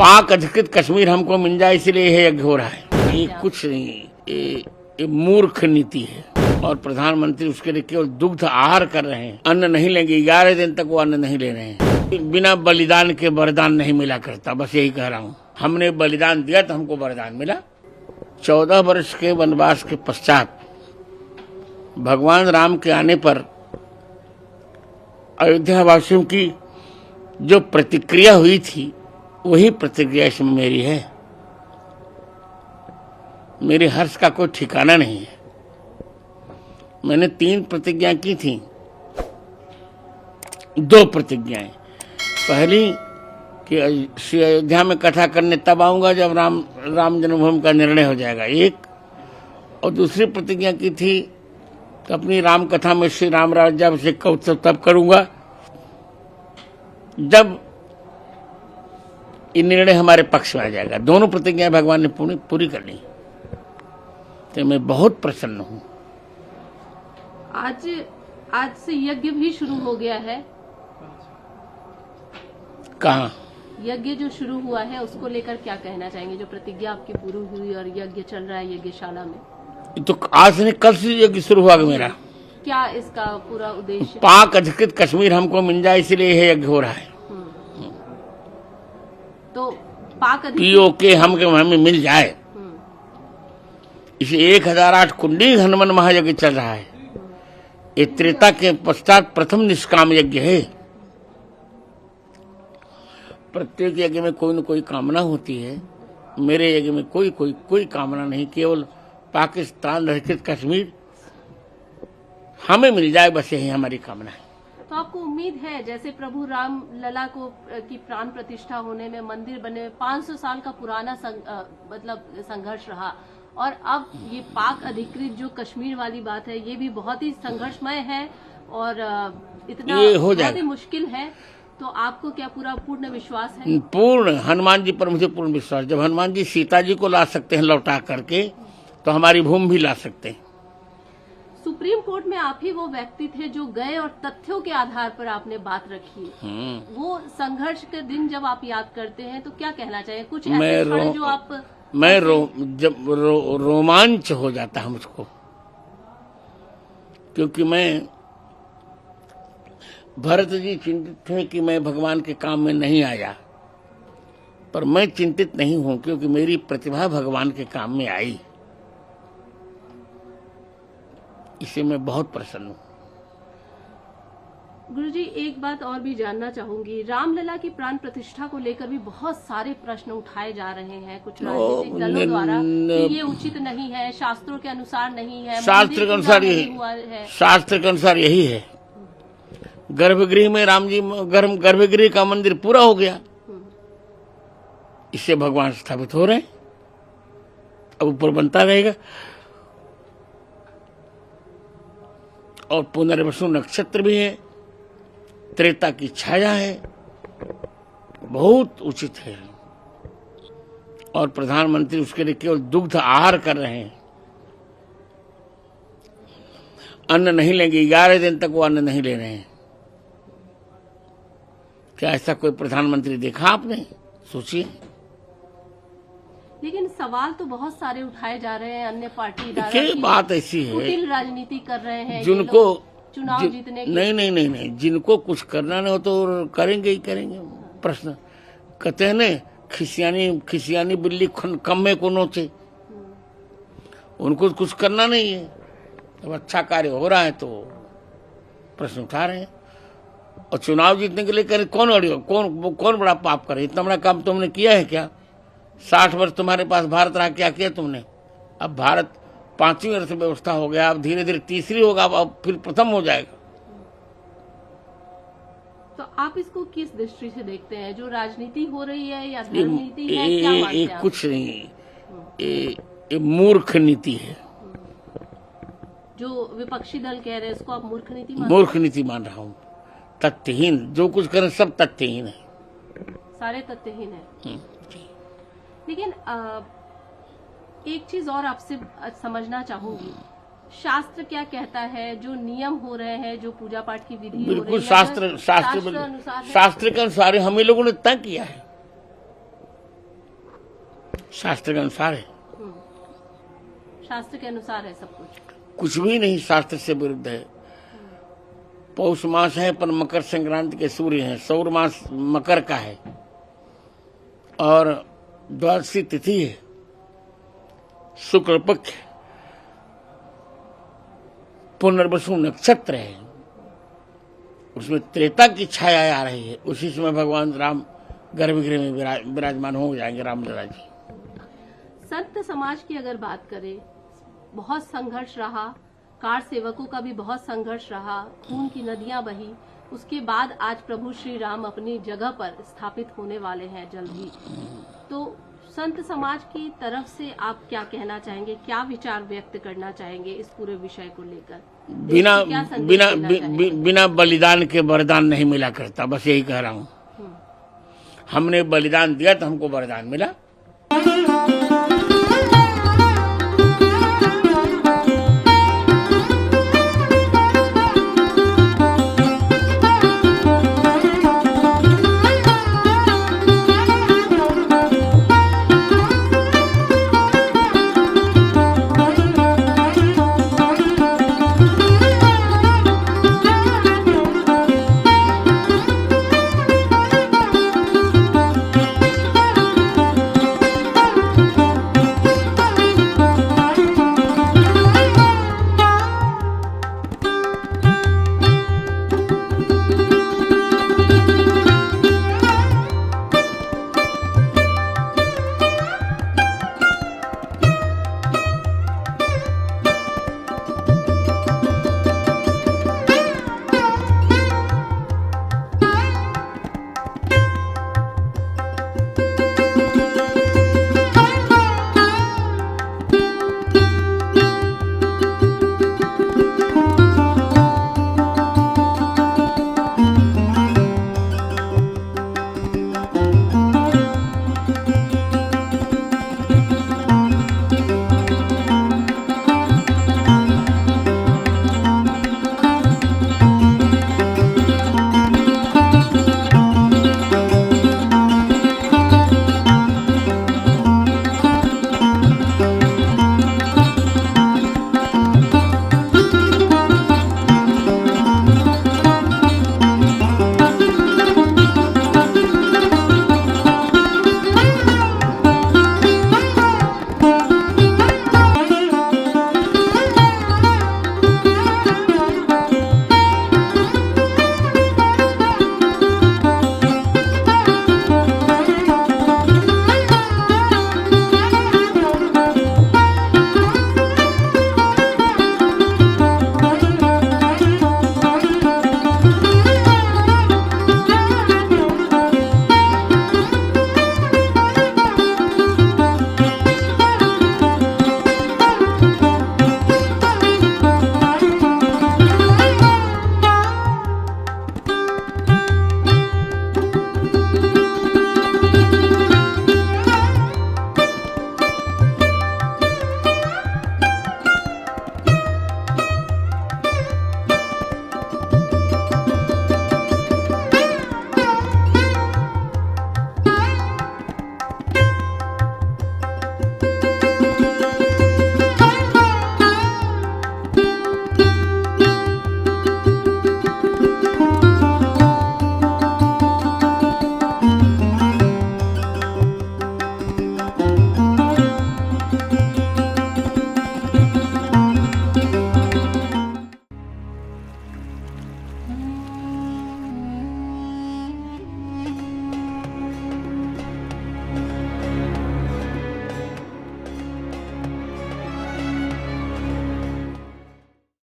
पाक अधिकृत कश्मीर हमको मिल जाए इसलिए यह यज्ञ हो रहा है। ये कुछ नहीं, ये मूर्ख नीति है। और प्रधानमंत्री उसके लिए केवल दुग्ध आहार कर रहे हैं, अन्न नहीं लेंगे। 11 दिन तक वो अन्न नहीं ले रहे हैं। बिना बलिदान के वरदान नहीं मिला करता, बस यही कह रहा हूँ। हमने बलिदान दिया तो हमको वरदान मिला। 14 वर्ष के वनवास के पश्चात भगवान राम के आने पर अयोध्या वासियों की जो प्रतिक्रिया हुई थी वही प्रतिक्रिया इसमें मेरी है। मेरे हर्ष का कोई ठिकाना नहीं है। मैंने 3 प्रतिज्ञा की थी, 2 प्रतिज्ञाएं। पहली कि श्री अयोध्या में कथा करने तब आऊंगा जब राम जन्मभूमि का निर्णय हो जाएगा, एक। और दूसरी प्रतिज्ञा की थी कि अपनी राम कथा में श्री राम राज्याभिषेक का उत्सव तब करूंगा जब ये निर्णय हमारे पक्ष में आ जाएगा। दोनों प्रतिज्ञाएं भगवान ने पूरी कर ली, तो मैं बहुत प्रसन्न हूं। आज से यज्ञ भी शुरू हो गया है। कहाँ? यज्ञ जो शुरू हुआ है उसको लेकर क्या कहना चाहेंगे? जो प्रतिज्ञा आपकी पूरी हुई और यज्ञ चल रहा है यज्ञशाला में। तो आज नहीं, कल से यज्ञ शुरू हुआ मेरा। क्या इसका पूरा उद्देश्य? पाक अधिकृत कश्मीर हमको मिल जाए इसलिए यह यज्ञ हो रहा है। तो पाक POK हमें मिल जाए, इसे 1008 कुंडी हनुमान महायज्ञ चल रहा है। ये त्रेता के पश्चात प्रथम निष्काम यज्ञ है। प्रत्येक यज्ञ में कोई न कोई कामना होती है। मेरे यज्ञ में कोई कामना नहीं, केवल पाकिस्तान अधिकृत कश्मीर हमें मिल जाए, बस यही हमारी कामना है। तो आपको उम्मीद है, जैसे प्रभु राम लला को की प्राण प्रतिष्ठा होने में, मंदिर बने में 500 साल का पुराना संघर्ष रहा, और अब ये पाक अधिकृत जो कश्मीर वाली बात है ये भी बहुत ही संघर्षमय है और इतना बहुत ही मुश्किल है, तो आपको क्या पूर्ण विश्वास है? पूर्ण, हनुमान जी पर मुझे पूर्ण विश्वास। जब हनुमान जी सीता जी को ला सकते हैं लौटा करके, तो हमारी भूमि भी ला सकते हैं। सुप्रीम कोर्ट में आप ही वो व्यक्ति थे जो गए और तथ्यों के आधार पर आपने बात रखी। वो संघर्ष के दिन जब आप याद करते हैं तो क्या कहना चाहिए? कुछ ऐसे क्षण जो आप जब रोमांच हो जाता है मुझको, क्योंकि मैं भरत जी चिंतित थे कि मैं भगवान के काम में नहीं आया, पर मैं चिंतित नहीं हूं क्योंकि मेरी प्रतिभा भगवान के काम में आई। इसे मैं बहुत प्रसन्न हूं। गुरुजी, एक बात और भी जानना चाहूंगी। रामलला की प्राण प्रतिष्ठा को लेकर भी बहुत सारे प्रश्न उठाए जा रहे हैं कुछ राजनीतिक दलों द्वारा कि ये उचित नहीं है, शास्त्रों के अनुसार नहीं है, शास्त्र के अनुसार यही है। गर्भगृह में राम जी गर्भगृह का मंदिर पूरा हो गया, इससे भगवान स्थापित हो रहे हैं, अब ऊपर बनता रहेगा। और पुनर्वसु नक्षत्र भी है, त्रेता की छाया है, बहुत उचित है। और प्रधानमंत्री उसके लिए केवल दुग्ध आहार कर रहे हैं, अन्न नहीं लेंगे। 11 दिन तक वो अन्न नहीं ले रहे हैं। क्या ऐसा कोई प्रधानमंत्री देखा आपने? सोचिए। लेकिन सवाल तो बहुत सारे उठाए जा रहे हैं। अन्य पार्टी बात ऐसी है, कुटिल राजनीति कर रहे हैं जिनको चुनाव जीतने की। नहीं, जिनको कुछ करना नहीं हो तो करेंगे ही करेंगे। प्रश्न कहते हैं न, खिसियानी बिल्ली कम में को नोचे। उनको कुछ करना नहीं है, अब अच्छा कार्य हो रहा है तो प्रश्न उठा रहे हैं। और चुनाव जीतने के लिए करें, कौन बड़ा पाप करे? इतना बड़ा काम तुमने किया है क्या? 60 वर्ष तुम्हारे पास भारत रहा, क्या किया तुमने? अब भारत 5वीं अर्थव्यवस्था हो गया, अब धीरे धीरे तीसरी होगा, अब फिर प्रथम हो जाएगा। तो आप इसको किस दृष्टि से देखते हैं? जो राजनीति हो रही है या राजनीति है, क्या मानते हैं आप? कुछ नहीं, ये मूर्ख नीति है। जो विपक्षी दल कह रहे हैं उसको आप मूर्ख नीति मान रहा हूँ। तथ्यहीन, जो कुछ करें सब तथ्यहीन है, सारे तथ्यहीन है। लेकिन एक चीज और आपसे समझना चाहूंगी, शास्त्र क्या कहता है? जो नियम हो रहे हैं, जो पूजा पाठ की विधि हो रही है, शास्त्र के अनुसार हम ही लोगों ने तय किया है। शास्त्र के अनुसार है, शास्त्र के अनुसार है सब कुछ भी नहीं शास्त्र से विरुद्ध है। पौष मास है पर मकर संक्रांति के सूर्य हैं, सौर मास मकर का है और द्वादशी तिथि है, शुक्ल पक्ष, पुनर्वसु नक्षत्र है, उसमें त्रेता की छाया आ रही है। उसी समय भगवान राम गर्भगृह में विराजमान हो जाएंगे, रामलला जी। संत समाज की अगर बात करें, बहुत संघर्ष रहा, कार सेवकों का भी बहुत संघर्ष रहा, खून की नदियां बही, उसके बाद आज प्रभु श्री राम अपनी जगह पर स्थापित होने वाले हैं जल्द ही। तो संत समाज की तरफ से आप क्या कहना चाहेंगे, क्या विचार व्यक्त करना चाहेंगे इस पूरे विषय को लेकर? बिना बलिदान के वरदान नहीं मिला करता, बस यही कह रहा हूँ। हमने बलिदान दिया तो हमको वरदान मिला।